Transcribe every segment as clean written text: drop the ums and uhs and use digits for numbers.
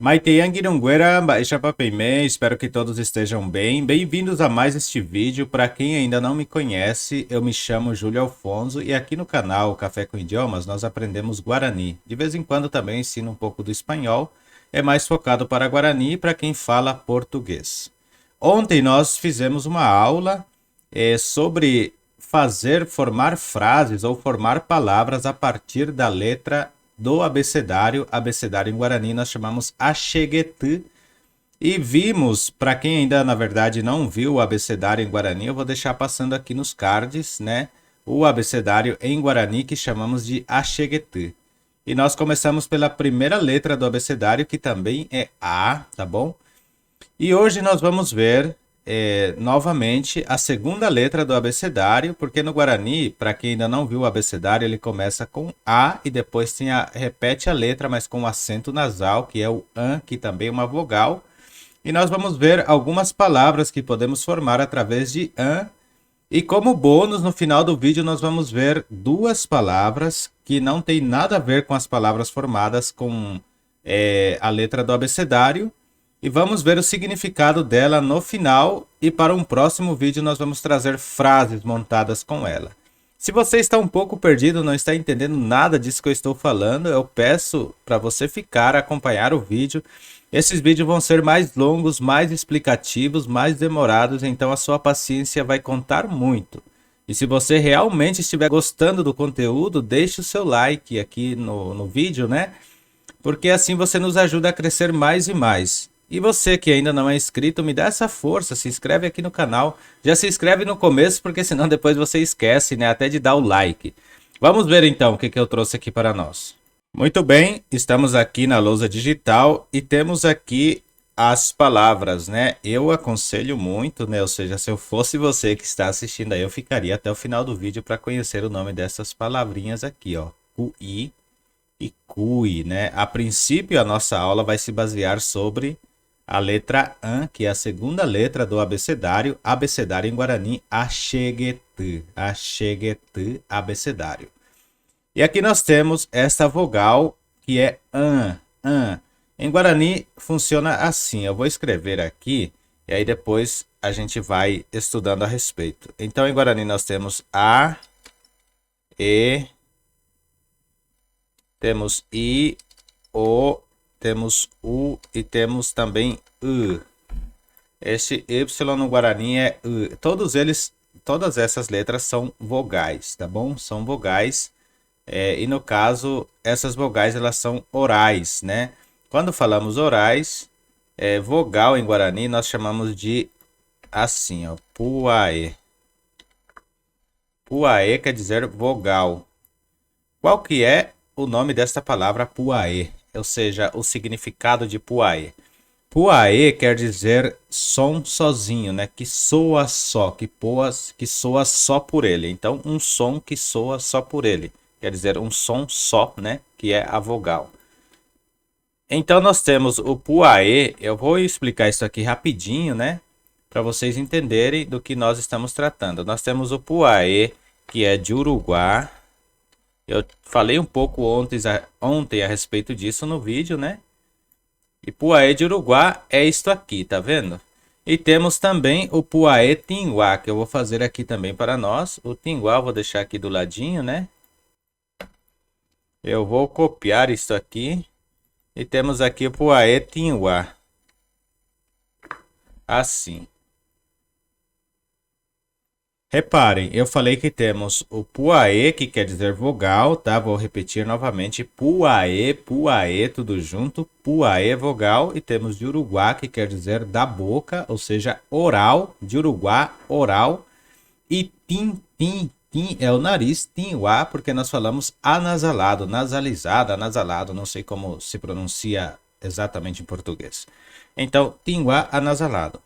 Maiteyang Irunguera, Baixa Papimê, espero que todos estejam bem. Bem-vindos a mais este vídeo. Para quem ainda não me conhece, eu me chamo Júlio Alfonso e aqui no canal Café com Idiomas nós aprendemos Guarani. De vez em quando também ensino um pouco do espanhol, é mais focado para Guarani e para quem fala português. Ontem nós fizemos uma aula sobre formar frases ou formar palavras a partir da letra do abecedário. Abecedário em Guarani nós chamamos Axeguetê. E vimos, para quem ainda na verdade não viu o abecedário em Guarani, eu vou deixar passando aqui nos cards, né? O abecedário em Guarani que chamamos de Axeguetê. E nós começamos pela primeira letra do abecedário, que também é A, tá bom? E hoje nós vamos ver novamente a segunda letra do abecedário, porque no Guarani, para quem ainda não viu o abecedário, ele começa com A e depois repete a letra, mas com acento nasal, que é o AN, que também é uma vogal. E nós vamos ver algumas palavras que podemos formar através de AN. E como bônus, no final do vídeo, nós vamos ver duas palavras que não tem nada a ver com as palavras formadas com a letra do abecedário. E vamos ver o significado dela no final. E para um próximo vídeo nós vamos trazer frases montadas com ela. Se você está um pouco perdido, não está entendendo nada disso que eu estou falando, eu peço para você ficar, acompanhar o vídeo. Esses vídeos vão ser mais longos, mais explicativos, mais demorados, então a sua paciência vai contar muito. E se você realmente estiver gostando do conteúdo, deixe o seu like aqui no vídeo, né? Porque assim você nos ajuda a crescer mais e mais. E você que ainda não é inscrito, me dá essa força, se inscreve aqui no canal. Já se inscreve no começo, porque senão depois você esquece, né, até de dar o like. Vamos ver então o que eu trouxe aqui para nós. Muito bem, estamos aqui na lousa digital e temos aqui as palavras, né? Eu aconselho muito, né? Ou seja, se eu fosse você que está assistindo aí, eu ficaria até o final do vídeo para conhecer o nome dessas palavrinhas aqui, ó. Cuí e cui, né? A princípio, a nossa aula vai se basear sobre a letra AN, que é a segunda letra do abecedário. Abecedário em Guarani, Axeguetê. Axeguetê, abecedário. E aqui nós temos essa vogal que é AN. AN. Em Guarani funciona assim. Eu vou escrever aqui e aí depois a gente vai estudando a respeito. Então em Guarani nós temos A, E, temos I, O, temos U e temos também U. Esse Y no Guarani é U. Todas essas letras são vogais, tá bom? São vogais. E no caso, essas vogais elas são orais, né? Quando falamos orais, vogal em Guarani nós chamamos de assim, ó, puaê. Puaê quer dizer vogal. Qual que é o nome desta palavra puaê? Ou seja, o significado de puaê. Puaê quer dizer som sozinho, né? Que soa só, que soa só por ele. Então, um som que soa só por ele. Quer dizer, um som só, né? Que é a vogal. Então, nós temos o puaê. Eu vou explicar isso aqui rapidinho, né? Para vocês entenderem do que nós estamos tratando. Nós temos o puaê, que é de Uruguai. Eu falei um pouco ontem a respeito disso no vídeo, né? E puaê de Uruguai é isto aqui, tá vendo? E temos também o puaê tinguá, que eu vou fazer aqui também para nós. O tinguá eu vou deixar aqui do ladinho, né? Eu vou copiar isso aqui. E temos aqui o puaê tinguá. Assim. Reparem, eu falei que temos o puaê, que quer dizer vogal, tá? Vou repetir novamente. Puaê, puaê, tudo junto. Puaê, vogal. E temos de Uruguai, que quer dizer da boca, ou seja, oral. De Uruguai, oral. E tim, tim, tim é o nariz. Tinguá, porque nós falamos anasalado, nasalizado, anasalado. Não sei como se pronuncia exatamente em português. Então, tinguá, anasalado.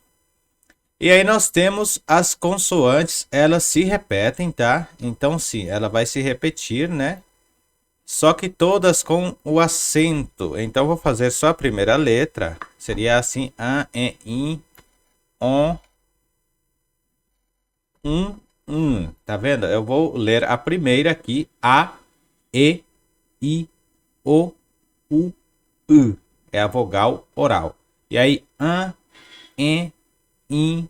E aí nós temos as consoantes, elas se repetem, tá? Então sim, ela vai se repetir, né? Só que todas com o acento. Então vou fazer só a primeira letra. Seria assim, a, e, i, on, Tá vendo? Eu vou ler a primeira aqui, a, e, i, o, u, u. é a vogal oral. E aí, an, en, in,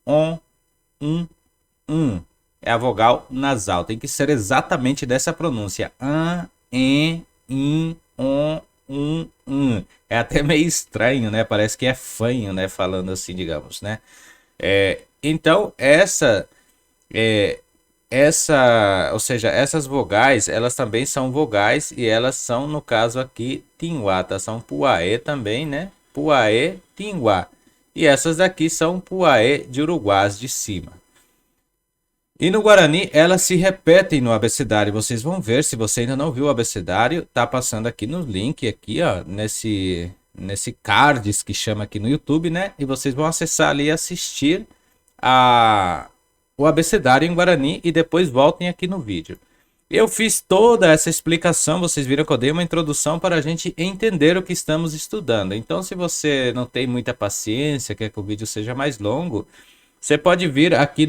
on, é a vogal nasal. Tem que ser exatamente dessa pronúncia. An, en, in, on, É até meio estranho, né? Parece que é fanho, né? Falando assim, digamos, né? Então, ou seja, essas vogais, elas também são vogais e elas são, no caso aqui, tinguá, tá? São puaê também, né? Puaê, tinguá. E essas daqui são puaê de uruguás de cima. E no Guarani, elas se repetem no abecedário. Vocês vão ver, se você ainda não viu o abecedário, tá passando aqui no link, aqui, ó, nesse cards que chama aqui no YouTube, né? E vocês vão acessar ali e assistir o abecedário em Guarani e depois voltem aqui no vídeo. Eu fiz toda essa explicação, vocês viram que eu dei uma introdução para a gente entender o que estamos estudando. Então, se você não tem muita paciência, quer que o vídeo seja mais longo, você pode vir aqui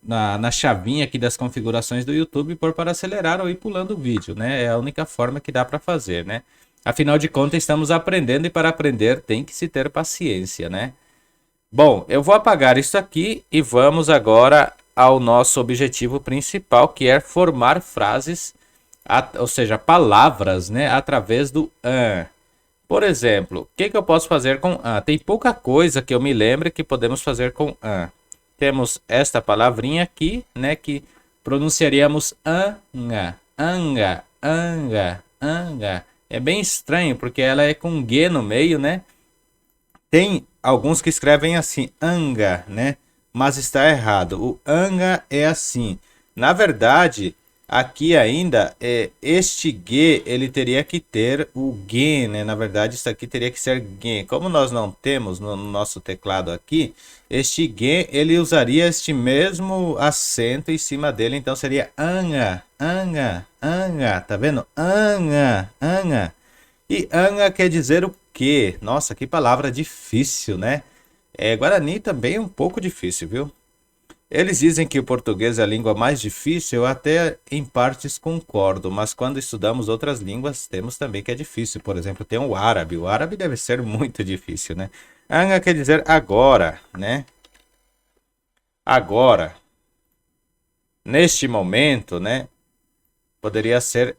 na chavinha aqui das configurações do YouTube e pôr para acelerar ou ir pulando o vídeo, né? É a única forma que dá para fazer, né? Afinal de contas, estamos aprendendo e para aprender tem que se ter paciência, né? Bom, eu vou apagar isso aqui e vamos agora ao nosso objetivo principal, que é formar frases, ou seja, palavras, né, através do an. Por exemplo, o que eu posso fazer com an? Tem pouca coisa que eu me lembre que podemos fazer com an. Temos esta palavrinha aqui, né, que pronunciaríamos anga, anga, anga, anga. É bem estranho porque ela é com G no meio, né? Tem alguns que escrevem assim, anga, né? Mas está errado. O anga é assim. Na verdade, aqui ainda, este G, ele teria que ter o G, né? Na verdade, isso aqui teria que ser G. Como nós não temos no nosso teclado aqui, este G, ele usaria este mesmo acento em cima dele. Então, seria anga, anga, anga. Tá vendo? Anga, anga. E anga quer dizer o quê? Nossa, que palavra difícil, né? Guarani também é um pouco difícil, viu? Eles dizem que o português é a língua mais difícil, eu até em partes concordo, mas quando estudamos outras línguas, temos também que é difícil. Por exemplo, tem o árabe. O árabe deve ser muito difícil, né? Anga quer dizer agora, né? Agora. Neste momento, né? Poderia ser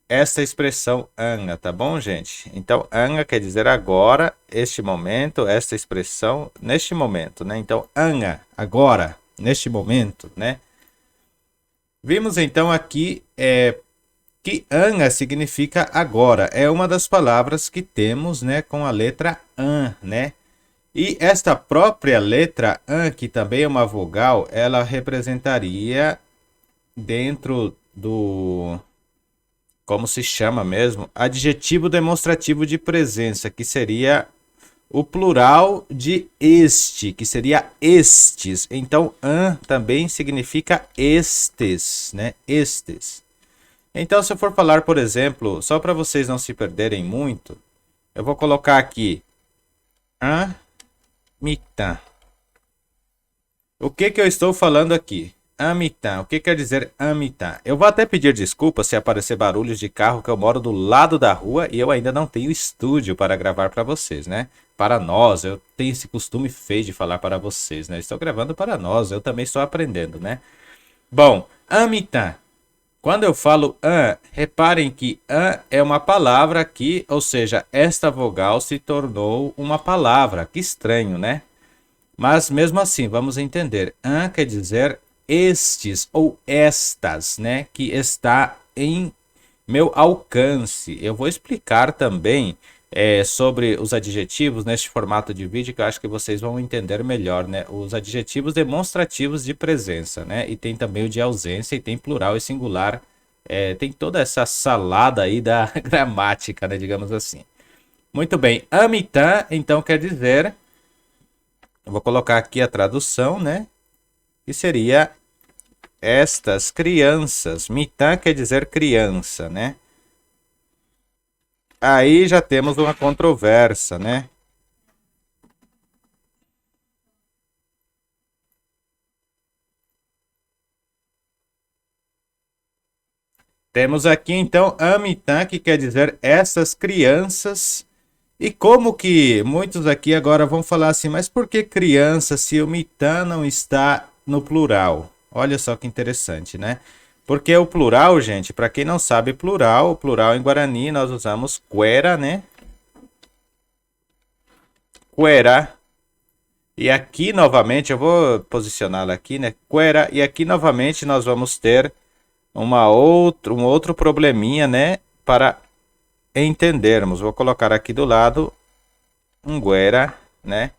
essa expressão anga, tá bom, gente? Então, anga quer dizer agora, este momento, esta expressão, neste momento, né? Então, anga, agora, neste momento, né? Vimos então aqui que anga significa agora. É uma das palavras que temos, né, com a letra an, né? E esta própria letra an, que também é uma vogal, ela representaria dentro do, como se chama mesmo, adjetivo demonstrativo de presença, que seria o plural de este, que seria estes. Então, an também significa estes, né? Estes. Então, se eu for falar, por exemplo, só para vocês não se perderem muito, eu vou colocar aqui amitan. O que eu estou falando aqui? Amitan. O que quer dizer amitan? Eu vou até pedir desculpa se aparecer barulhos de carro, que eu moro do lado da rua e eu ainda não tenho estúdio para gravar para vocês, né? Para nós, eu tenho esse costume feio de falar para vocês, né? Estou gravando para nós, eu também estou aprendendo, né? Bom, amitan. Quando eu falo an, reparem que an é uma palavra aqui, ou seja, esta vogal se tornou uma palavra. Que estranho, né? Mas mesmo assim, vamos entender. An quer dizer estes ou estas, né? Que está em meu alcance. Eu vou explicar também sobre os adjetivos neste formato de vídeo, que eu acho que vocês vão entender melhor, né? Os adjetivos demonstrativos de presença, né? E tem também o de ausência, e tem plural e singular. Tem toda essa salada aí da gramática, né? Digamos assim. Muito bem. Amitan, então, quer dizer... Eu vou colocar aqui a tradução, né? Que seria estas crianças. Mitan quer dizer criança, né? Aí já temos uma controvérsia, né? Temos aqui então amitan, que quer dizer essas crianças, E como que muitos aqui agora vão falar assim, mas por que criança se o mitã não está no plural? Olha só que interessante, né? Porque o plural, gente, para quem não sabe plural, o plural em Guarani nós usamos quera, né? Quera. E aqui novamente, eu vou posicioná-la aqui, né? Quera. E aqui novamente nós vamos ter um outro probleminha, né? Para entendermos. Vou colocar aqui do lado um guera, né?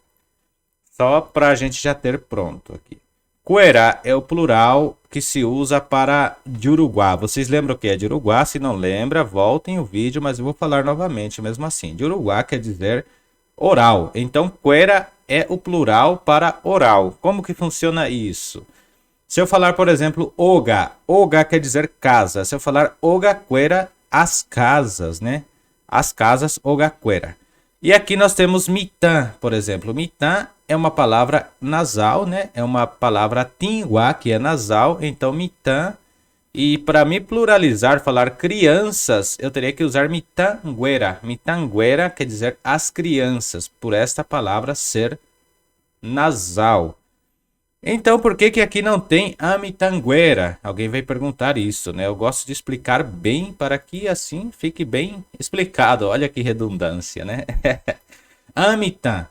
Só para a gente já ter pronto aqui. Cuerá é o plural que se usa para de Uruguá. Vocês lembram o que é de Uruguá? Se não lembra, voltem o vídeo, mas eu vou falar novamente mesmo assim. De Uruguá quer dizer oral. Então, cuera é o plural para oral. Como que funciona isso? Se eu falar, por exemplo, oga, oga quer dizer casa. Se eu falar oga cuera, as casas, né? As casas, oga cuera. E aqui nós temos mitã, por exemplo. Mitã é uma palavra nasal, né? É uma palavra tinguá, que é nasal. Então, mitã. E para me pluralizar, falar crianças, eu teria que usar mitanguera. Mitanguera quer dizer as crianças, por esta palavra ser nasal. Então, por que que aqui não tem Amitanguera? Alguém vai perguntar isso, né? Eu gosto de explicar bem para que assim fique bem explicado. Olha que redundância, né? Amitan.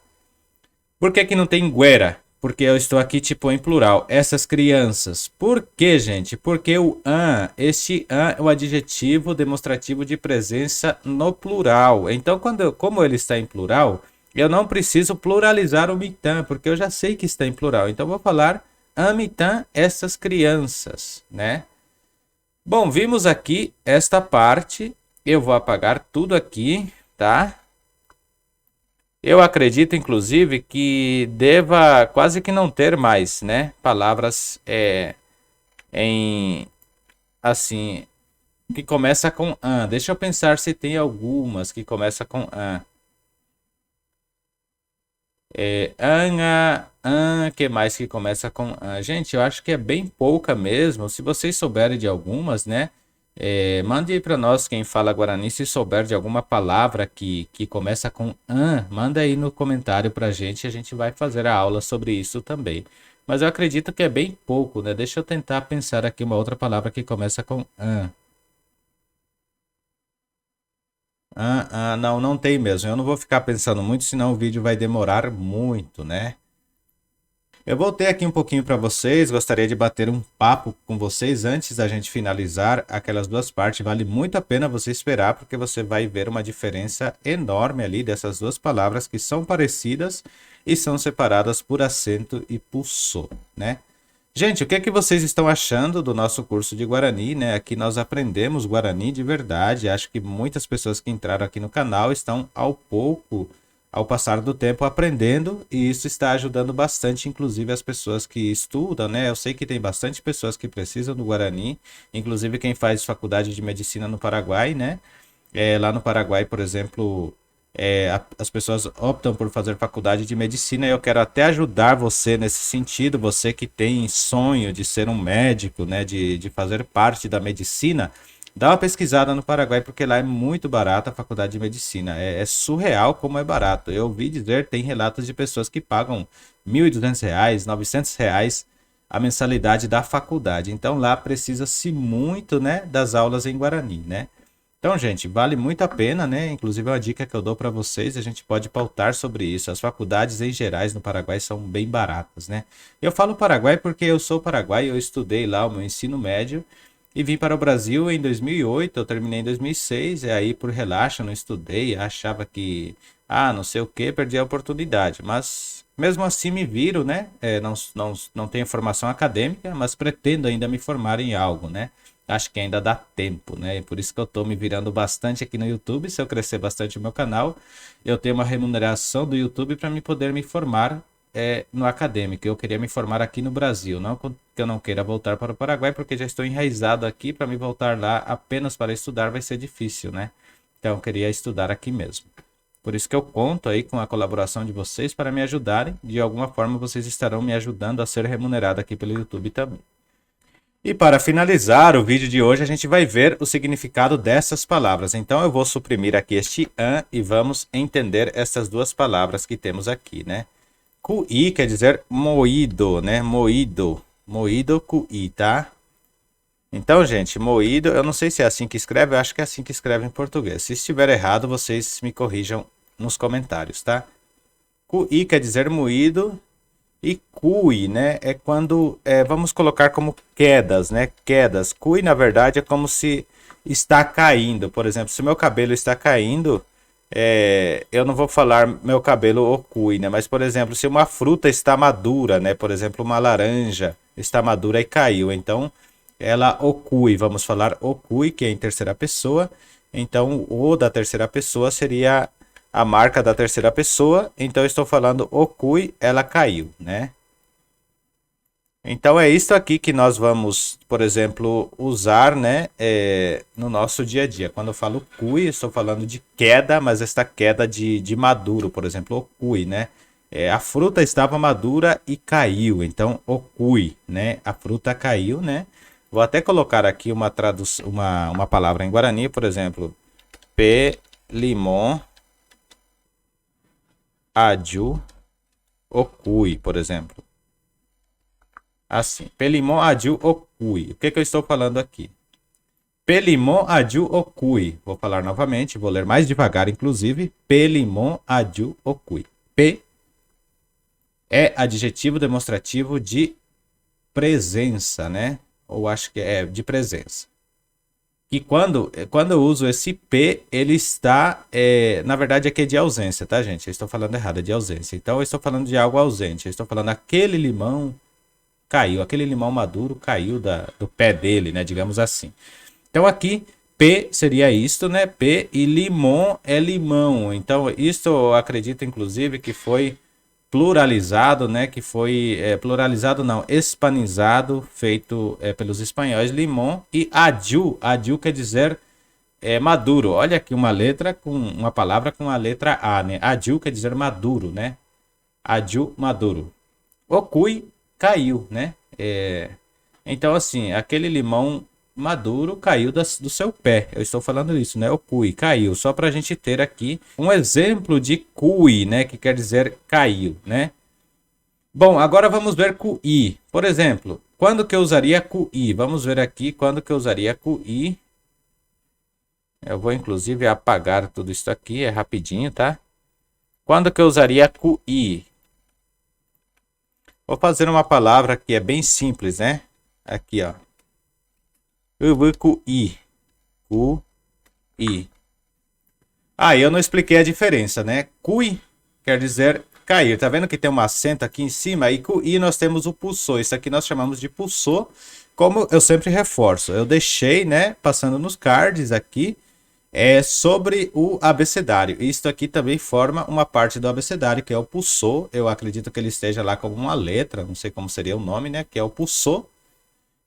Por que que não tem guera? Porque eu estou aqui tipo em plural. Essas crianças. Por que, gente? Porque o an, este an é o adjetivo demonstrativo de presença no plural. Então, como ele está em plural, eu não preciso pluralizar o mitan, porque eu já sei que está em plural. Então, eu vou falar amitan essas crianças, né? Bom, vimos aqui esta parte. Eu vou apagar tudo aqui, tá? Eu acredito, inclusive, que deva quase que não ter mais, né? Palavras em assim que começa com an. Deixa eu pensar se tem algumas que começa com an. Que mais que começa com an? Gente, eu acho que é bem pouca mesmo. Se vocês souberem de algumas, né? Mande aí para nós quem fala Guarani, se souber de alguma palavra que começa com an, manda aí no comentário para a gente vai fazer a aula sobre isso também. Mas eu acredito que é bem pouco, né? Deixa eu tentar pensar aqui uma outra palavra que começa com an. Não, não tem mesmo. Eu não vou ficar pensando muito, senão o vídeo vai demorar muito, né? Eu voltei aqui um pouquinho para vocês, gostaria de bater um papo com vocês antes da gente finalizar aquelas duas partes. Vale muito a pena você esperar, porque você vai ver uma diferença enorme ali dessas duas palavras que são parecidas e são separadas por acento e por som, né? Gente, o que é que vocês estão achando do nosso curso de Guarani, né? Aqui nós aprendemos Guarani de verdade. Acho que muitas pessoas que entraram aqui no canal estão ao passar do tempo, aprendendo, e isso está ajudando bastante, inclusive as pessoas que estudam, né? Eu sei que tem bastante pessoas que precisam do Guarani, inclusive quem faz faculdade de medicina no Paraguai, né? Lá no Paraguai, por exemplo, as pessoas optam por fazer faculdade de medicina e eu quero até ajudar você nesse sentido, você que tem sonho de ser um médico, né, de fazer parte da medicina, dá uma pesquisada no Paraguai porque lá é muito barata a faculdade de medicina, é surreal como é barato. Eu ouvi dizer, tem relatos de pessoas que pagam R$ 1.200, R$ 900 a mensalidade da faculdade, então lá precisa-se muito, né, das aulas em Guarani, né? Então, gente, vale muito a pena, né? Inclusive, é uma dica que eu dou para vocês, a gente pode pautar sobre isso. As faculdades em gerais no Paraguai são bem baratas, né? Eu falo Paraguai porque eu sou paraguaio, eu estudei lá o meu ensino médio e vim para o Brasil em 2008, eu terminei em 2006, e aí por relaxo não estudei, achava que, não sei o que, perdi a oportunidade. Mas mesmo assim me viro, né? Não tenho formação acadêmica, mas pretendo ainda me formar em algo, né? Acho que ainda dá tempo, né? E por isso que eu tô me virando bastante aqui no YouTube. Se eu crescer bastante o meu canal, eu tenho uma remuneração do YouTube para me poder me formar no acadêmico. Eu queria me formar aqui no Brasil, não que eu não queira voltar para o Paraguai, porque já estou enraizado aqui. Para me voltar lá apenas para estudar vai ser difícil, né? Então eu queria estudar aqui mesmo. Por isso que eu conto aí com a colaboração de vocês para me ajudarem. De alguma forma vocês estarão me ajudando a ser remunerado aqui pelo YouTube também. E para finalizar o vídeo de hoje, a gente vai ver o significado dessas palavras. Então eu vou suprimir aqui este an e vamos entender essas duas palavras que temos aqui, né? Cuí quer dizer moído, né? Moído. Moído, cuí, tá? Então, gente, moído, eu não sei se é assim que escreve, eu acho que é assim que escreve em português. Se estiver errado, vocês me corrijam nos comentários, tá? Cuí quer dizer moído e cui, né? É quando, vamos colocar como quedas, né? Quedas. Cui, na verdade, é como se está caindo. Por exemplo, se meu cabelo está caindo, eu não vou falar meu cabelo ocui, né? Mas, por exemplo, se uma fruta está madura, né? Por exemplo, uma laranja está madura e caiu. Então, ela ocui. Vamos falar ocui, que é em terceira pessoa. Então, o da terceira pessoa seria a marca da terceira pessoa. Então, eu estou falando ocui, ela caiu, né? Então é isso aqui que nós vamos, por exemplo, usar, né, no nosso dia a dia. Quando eu falo cui, estou falando de queda, mas esta queda de maduro, por exemplo, o cui, né? A fruta estava madura e caiu, então o cui, né? A fruta caiu, né? Vou até colocar aqui uma palavra em Guarani, por exemplo, pe limon aju ocui, por exemplo. Assim, pelimon adiu okui. O que que eu estou falando aqui? Pelimon adiu okui. Vou falar novamente, vou ler mais devagar, inclusive. Pelimon adiu okui. P é adjetivo demonstrativo de presença, né? Ou acho que é de presença. E quando eu uso esse P, ele está, na verdade aqui é de ausência, tá, gente? Eu estou falando errado, é de ausência. Então eu estou falando de algo ausente. Eu estou falando aquele limão caiu, aquele limão maduro caiu do pé dele, né? Digamos assim. Então aqui P seria isto, né? P e limão é limão. Então isto eu acredito inclusive que foi pluralizado, né? Que foi pluralizado não, hispanizado, feito pelos espanhóis, limão e adiu. Adiu quer dizer maduro. Olha aqui uma letra com uma palavra com a letra A, né? Adiu quer dizer maduro, né? Adiu maduro. Ocui caiu, né? Então, assim, aquele limão maduro caiu do seu pé. Eu estou falando isso, né? O cui caiu. Só para a gente ter aqui um exemplo de cui, né? Que quer dizer caiu, né? Bom, agora vamos ver cui. Por exemplo, quando que eu usaria cui? Vamos ver aqui quando que eu usaria cui. Eu vou, inclusive, apagar tudo isso aqui. É rapidinho, tá? Quando que eu usaria cui? Vou fazer uma palavra que é bem simples, né? Aqui, ó. Eu vou cui. Cui. Ah, eu não expliquei a diferença, né? Cui quer dizer cair. Tá vendo que tem um acento aqui em cima? E cui nós temos o pulsor. Isso aqui nós chamamos de pulsor. Como eu sempre reforço, eu deixei, né? Passando nos cards aqui. Sobre o abecedário. Isto aqui também forma uma parte do abecedário, que é o pulsor. Eu acredito que ele esteja lá como uma letra, não sei como seria o nome, né? Que é o pulsor.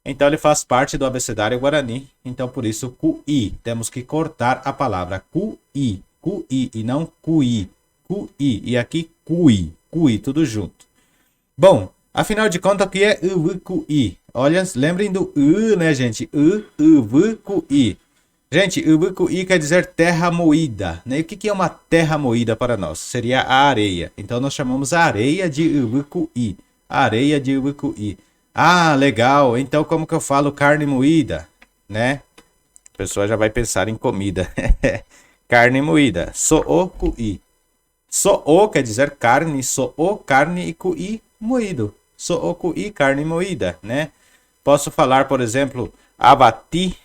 Então ele faz parte do abecedário guarani. Então por isso cui. Temos que cortar a palavra cui. Cui e não cui. Cui. E aqui cui. Cui, tudo junto. Bom, afinal de contas, o que é uvcui? Olha, lembrem do né, gente? Uvcui. Gente, ubucuí quer dizer terra moída, né? E o que é uma terra moída para nós? Seria a areia. Então nós chamamos a areia de ubucuí. Areia de ubucuí. Ah, legal. Então como que eu falo carne moída, né? A pessoa já vai pensar em comida. Carne moída. Soocuí. Soo quer dizer carne, soo carne e cuí moído. Soocuí, carne moída, né? Posso falar, por exemplo, abati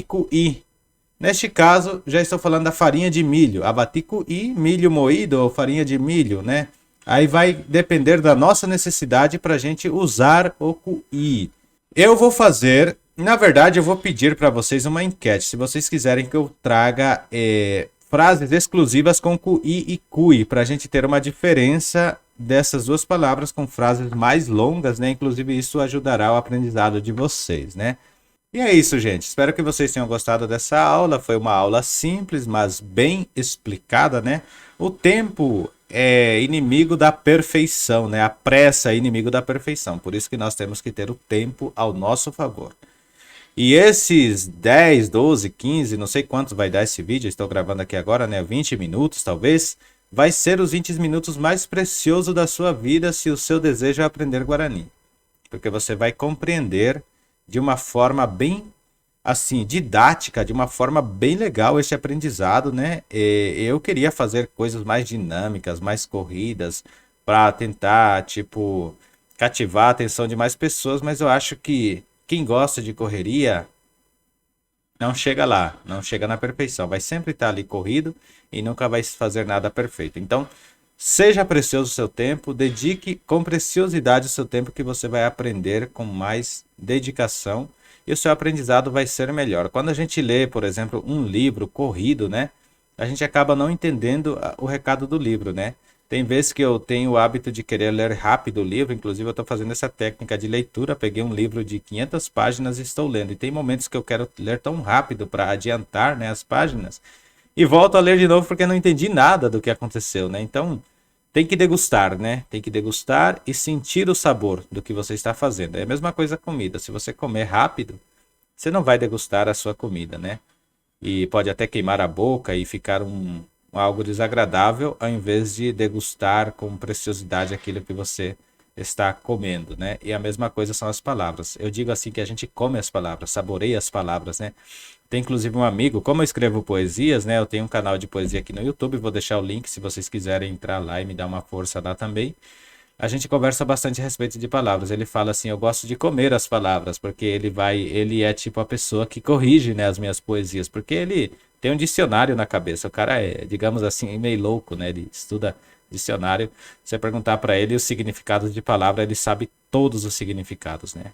cuí. Neste caso, já estou falando da farinha de milho. Abati cuí, milho moído ou farinha de milho, né? Aí vai depender da nossa necessidade para a gente usar o cuí. Eu vou fazer, na verdade, eu vou pedir para vocês uma enquete. Se vocês quiserem que eu traga frases exclusivas com cuí e cui, para a gente ter uma diferença dessas duas palavras com frases mais longas, né? Inclusive, isso ajudará o aprendizado de vocês, né? E é isso, gente. Espero que vocês tenham gostado dessa aula. Foi uma aula simples, mas bem explicada, né? O tempo é inimigo da perfeição, né? A pressa é inimigo da perfeição. Por isso que nós temos que ter o tempo ao nosso favor. E esses 10, 12, 15, não sei quantos vai dar esse vídeo, estou gravando aqui agora, né? 20 minutos talvez. Vai ser os 20 minutos mais preciosos da sua vida se o seu desejo é aprender Guarani. Porque você vai compreender de uma forma bem assim, didática, de uma forma bem legal este aprendizado, né? Eu queria fazer coisas mais dinâmicas, mais corridas, para tentar, tipo, cativar a atenção de mais pessoas, mas eu acho que quem gosta de correria não chega lá, não chega na perfeição, vai sempre estar ali corrido e nunca vai fazer nada perfeito. Então, seja precioso o seu tempo, dedique com preciosidade o seu tempo que você vai aprender com mais dedicação e o seu aprendizado vai ser melhor. Quando a gente lê, por exemplo, um livro corrido, né? A gente acaba não entendendo o recado do livro, né? Tem vezes que eu tenho o hábito de querer ler rápido o livro, inclusive eu estou fazendo essa técnica de leitura, peguei um livro de 500 páginas e estou lendo. E tem momentos que eu quero ler tão rápido para adiantar, né, as páginas, e volto a ler de novo porque não entendi nada do que aconteceu, né? Então, tem que degustar, né? Tem que degustar e sentir o sabor do que você está fazendo. É a mesma coisa com comida. Se você comer rápido, você não vai degustar a sua comida, né? E pode até queimar a boca e ficar algo desagradável, ao invés de degustar com preciosidade aquilo que você está comendo, né? E a mesma coisa são as palavras. Eu digo assim que a gente come as palavras, saboreia as palavras, né? Tem inclusive um amigo, como eu escrevo poesias, né? Eu tenho um canal de poesia aqui no YouTube, vou deixar o link se vocês quiserem entrar lá e me dar uma força lá também. A gente conversa bastante a respeito de palavras. Ele fala assim, eu gosto de comer as palavras, porque ele é tipo a pessoa que corrige, né, as minhas poesias, porque ele tem um dicionário na cabeça. O cara é, digamos assim, meio louco, né? Ele estuda dicionário. Se você perguntar para ele os significados de palavra, ele sabe todos os significados, né?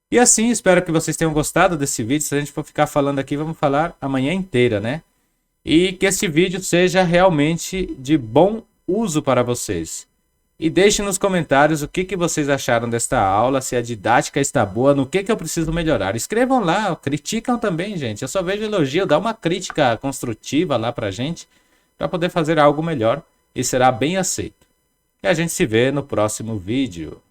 E assim, espero que vocês tenham gostado desse vídeo. Se a gente for ficar falando aqui, vamos falar a manhã inteira, né? E que esse vídeo seja realmente de bom uso para vocês. E deixe nos comentários o que vocês acharam desta aula, se a didática está boa, no que eu preciso melhorar. Escrevam lá, criticam também, gente. Eu só vejo elogio, dá uma crítica construtiva lá pra gente, para poder fazer algo melhor e será bem aceito. E a gente se vê no próximo vídeo.